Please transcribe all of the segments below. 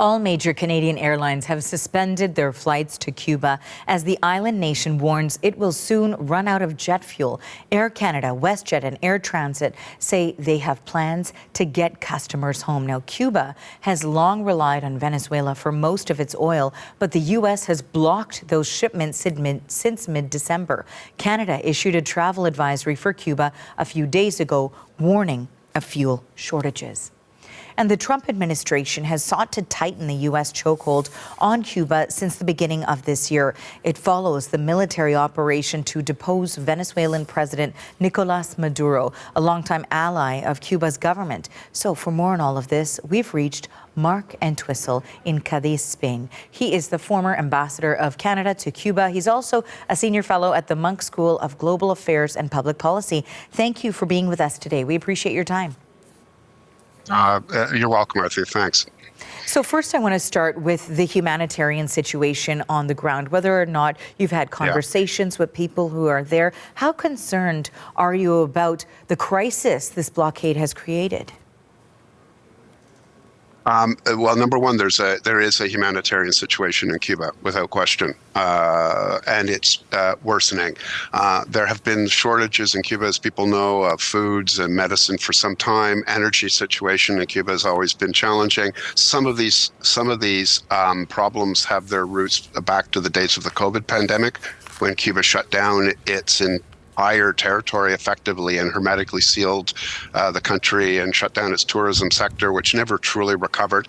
All major Canadian airlines have suspended their flights to Cuba as the island nation warns it will soon run out of jet fuel. Air Canada, WestJet and Air Transit say they have plans to get customers home. Now, Cuba has long relied on Venezuela for most of its oil, but the U.S. has blocked those shipments since mid-December. Canada issued a travel advisory for Cuba a few days ago, warning of fuel shortages. And the Trump administration has sought to tighten the U.S. chokehold on Cuba since the beginning of this year. It follows the military operation to depose Venezuelan President Nicolas Maduro, a longtime ally of Cuba's government. So for more on all of this, we've reached Mark Entwistle in Cadiz, Spain. He is the former ambassador of Canada to Cuba. He's also a senior fellow at the Munk School of Global Affairs and Public Policy. Thank you for being with us today. We appreciate your time. You're welcome, Arthur. Thanks. So first, I want to start with the humanitarian situation on the ground, whether or not you've had conversations with people who are there. How concerned are you about the crisis this blockade has created? Well, number one, there is a humanitarian situation in Cuba, without question, and it's worsening. There have been shortages in Cuba, as people know, of foods and medicine for some time. Energy situation in Cuba has always been challenging. Some of these problems have their roots back to the days of the COVID pandemic, when Cuba shut down its entire territory effectively and hermetically sealed the country and shut down its tourism sector, which never truly recovered.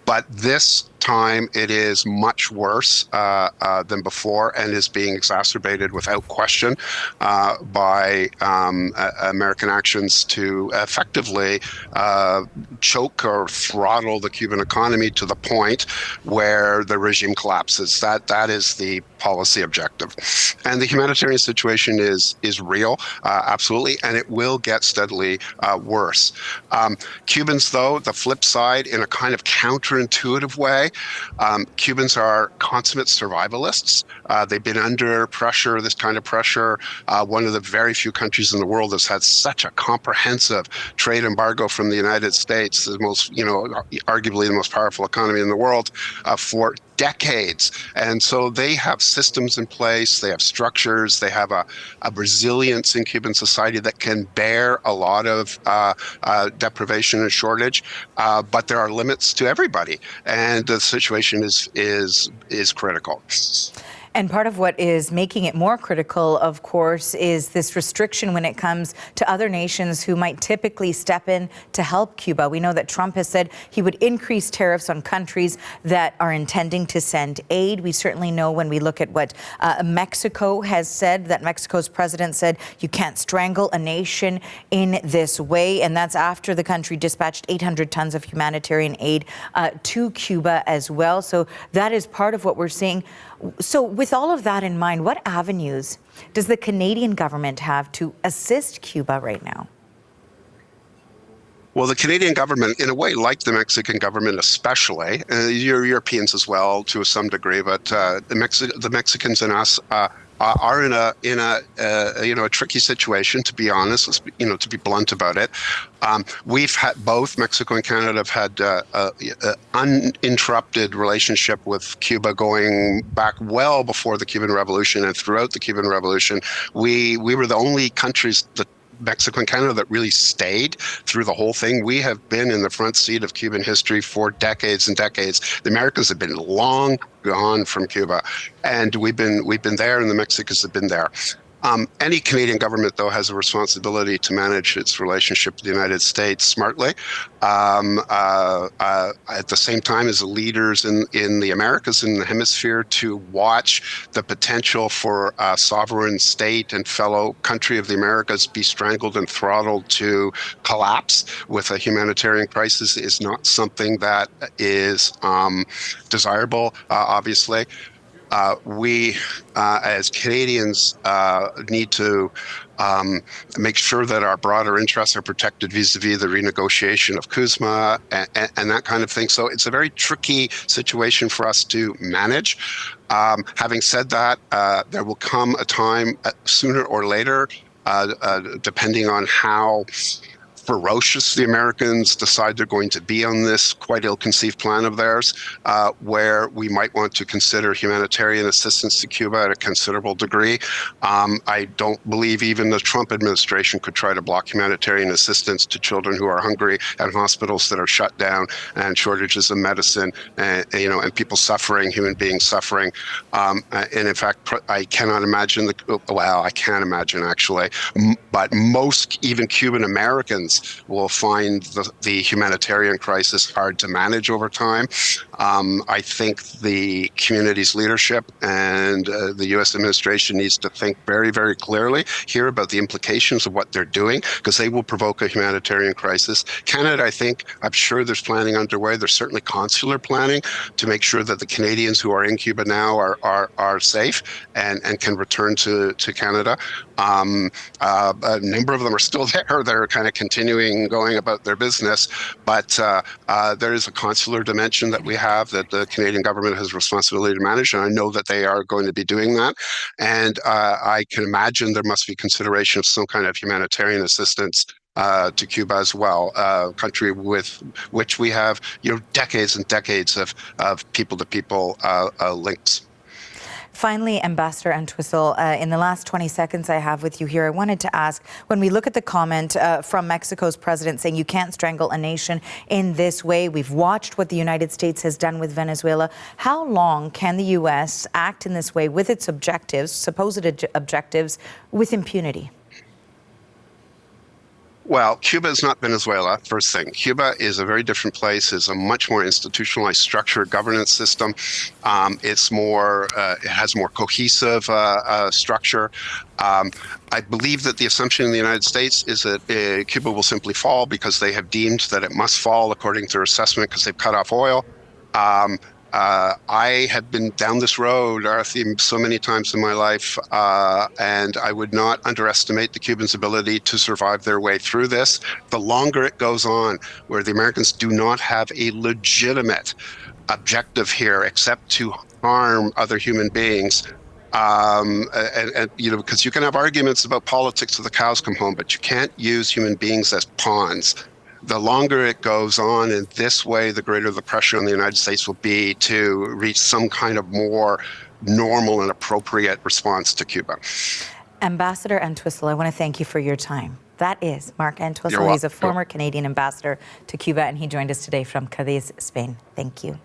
But this time it is much worse than before and is being exacerbated without question by American actions to effectively choke or throttle the Cuban economy to the point where the regime collapses. That is the policy objective. And the humanitarian situation is real, absolutely, and it will get steadily worse. Cubans, though, the flip side, in a kind of counterintuitive way, Cubans are consummate survivalists. They've been under pressure, this kind of pressure. One of the very few countries in the world that's had such a comprehensive trade embargo from the United States, the most, arguably the most powerful economy in the world, for decades. And so they have systems in place, they have structures, they have a resilience in Cuban society that can bear a lot of deprivation and shortage, but there are limits to everybody, and the situation is critical. And part of what is making it more critical, of course, is this restriction when it comes to other nations who might typically step in to help Cuba. We know that Trump has said he would increase tariffs on countries that are intending to send aid. We certainly know when we look at what Mexico has said, that Mexico's president said you can't strangle a nation in this way. And that's after the country dispatched 800 tons of humanitarian aid to Cuba as well. So that is part of what we're seeing. So with all of that in mind, what avenues does the Canadian government have to assist Cuba right now? Well, the Canadian government, in a way, like the Mexican government especially, Europeans as well to some degree, but the Mexicans and us are in a tricky situation, to be honest, to be blunt about it. We've had, both Mexico and Canada have had uninterrupted relationship with Cuba going back well before the Cuban Revolution and throughout the Cuban Revolution. We were the only countries that Mexico and Canada that really stayed through the whole thing. We have been in the front seat of Cuban history for decades and decades. The Americans have been long gone from Cuba, and we've been there, and the Mexicans have been there. Any Canadian government, though, has a responsibility to manage its relationship with the United States smartly. At the same time as the leaders in the Americas, in the hemisphere, to watch the potential for a sovereign state and fellow country of the Americas be strangled and throttled to collapse with a humanitarian crisis is not something that is desirable, obviously. We, as Canadians, need to make sure that our broader interests are protected vis-a-vis the renegotiation of CUSMA and that kind of thing. So it's a very tricky situation for us to manage. Having said that, there will come a time sooner or later, depending on how ferocious the Americans decide they're going to be on this quite ill-conceived plan of theirs, where we might want to consider humanitarian assistance to Cuba at a considerable degree. I don't believe even the Trump administration could try to block humanitarian assistance to children who are hungry and hospitals that are shut down and shortages of medicine and people suffering, human beings suffering. And in fact, I cannot imagine I can imagine actually, but most even Cuban Americans will find the humanitarian crisis hard to manage over time. I think the community's leadership and the U.S. administration needs to think very, very clearly here about the implications of what they're doing, because they will provoke a humanitarian crisis. Canada, I'm sure there's planning underway. There's certainly consular planning to make sure that the Canadians who are in Cuba now are safe and can return to Canada. A number of them are still there. They're kind of continuing going about their business, but there is a consular dimension that we have that the Canadian government has responsibility to manage, and I know that they are going to be doing that. And I can imagine there must be consideration of some kind of humanitarian assistance to Cuba as well, a country with which we have decades and decades of people-to-people links. Finally, Ambassador Entwistle, in the last 20 seconds I have with you here, I wanted to ask, when we look at the comment from Mexico's president saying you can't strangle a nation in this way, we've watched what the United States has done with Venezuela, how long can the U.S. act in this way with its supposed objectives, with impunity? Well, Cuba is not Venezuela, first thing. Cuba is a very different place. It's a much more institutionalized structure, governance system. It has more cohesive structure. I believe that the assumption in the United States is that Cuba will simply fall because they have deemed that it must fall according to their assessment because they've cut off oil. I have been down this road, Dorothy, so many times in my life, and I would not underestimate the Cubans' ability to survive their way through this. The longer it goes on, where the Americans do not have a legitimate objective here except to harm other human beings, because you can have arguments about politics till the cows come home, but you can't use human beings as pawns. The longer it goes on in this way, the greater the pressure on the United States will be to reach some kind of more normal and appropriate response to Cuba. Ambassador Entwistle, I want to thank you for your time. That is Mark Entwistle. He's a former Canadian ambassador to Cuba, and he joined us today from Cadiz, Spain. Thank you.